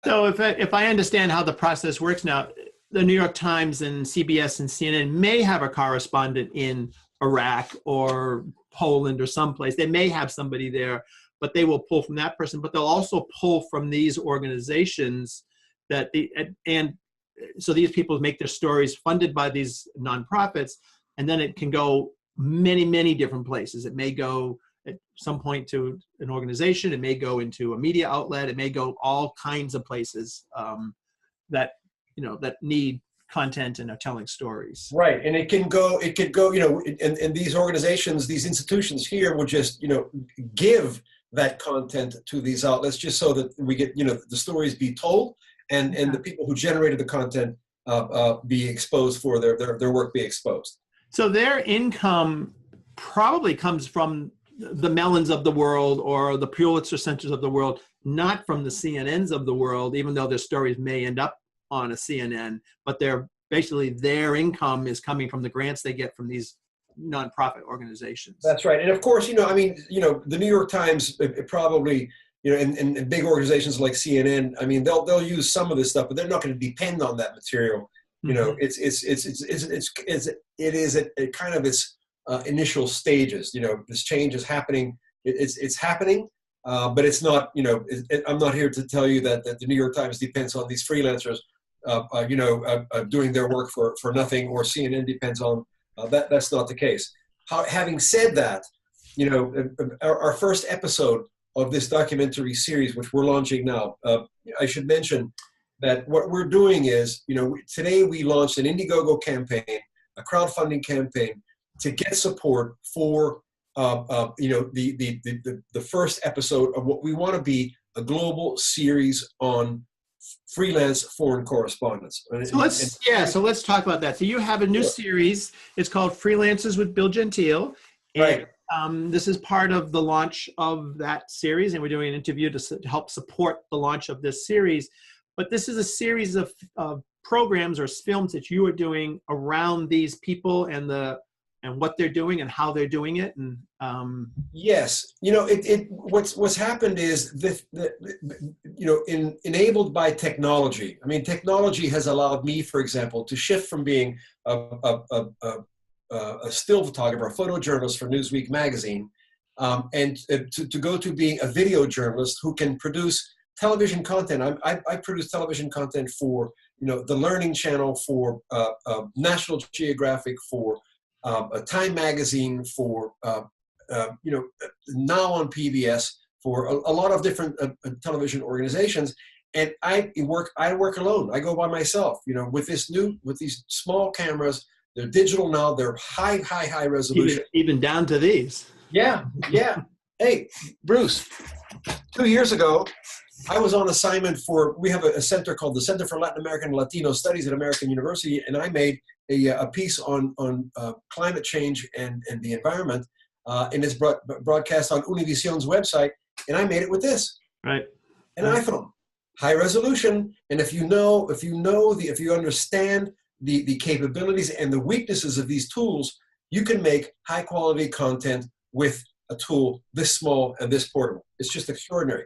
So if I understand how the process works now, the New York Times and CBS and CNN may have a correspondent in Iraq or Poland or someplace. They may have somebody there, but they will pull from that person. But they'll also pull from these organizations that and so these people make their stories funded by these nonprofits, and then it can go many, many different places. It may go at some point to an organization. It may go into a media outlet. It may go all kinds of places that that need content and are telling stories. Right, and it could go, and these organizations, these institutions here will just, give that content to these outlets just so that we get, the stories be told and the people who generated the content be exposed for their work be exposed. So their income probably comes from the Mellons of the world or the Pulitzer Centers of the world, not from the CNNs of the world, even though their stories may end up on a CNN, but their income is coming from the grants they get from these nonprofit organizations. That's right. And of course, the New York Times, it probably, and big organizations like CNN, I mean, they'll use some of this stuff, but they're not going to depend on that material. It is at kind of its initial stages. This change is happening. It's happening, but it's not. I'm not here to tell you that the New York Times depends on these freelancers, doing their work for nothing, or CNN depends on that. That's not the case. Having said that, our first episode of this documentary series, which we're launching now, I should mention that what we're doing is, today we launched an Indiegogo campaign, a crowdfunding campaign to get support for, the first episode of what we want to be a global series on freelance foreign correspondence. So let's talk about that. So you have a new series. It's called Freelancers with Bill Gentile. And, right. This is part of the launch of that series, and we're doing an interview to help support the launch of this series. But this is a series of programs or films that you are doing around these people and what they're doing and how they're doing it. And yes, what's happened is enabled by technology. I mean, technology has allowed me, for example, to shift from being a still photographer, a photojournalist for Newsweek magazine, and to go to being a video journalist who can produce television content. I produce television content for the Learning Channel, for National Geographic, for Time Magazine, for now on PBS, for a lot of different television organizations. And I work alone. I go by myself. With these small cameras. They're digital now. They're high resolution. Even down to these. Yeah. Hey, Bruce, 2 years ago, I was on assignment we have a center called the Center for Latin American and Latino Studies at American University, and I made a piece on climate change and the environment, and it's broadcast on Univision's website, and I made it with this. Right. An iPhone, high resolution, and if you understand the capabilities and the weaknesses of these tools, you can make high quality content with a tool this small and this portable. It's just extraordinary.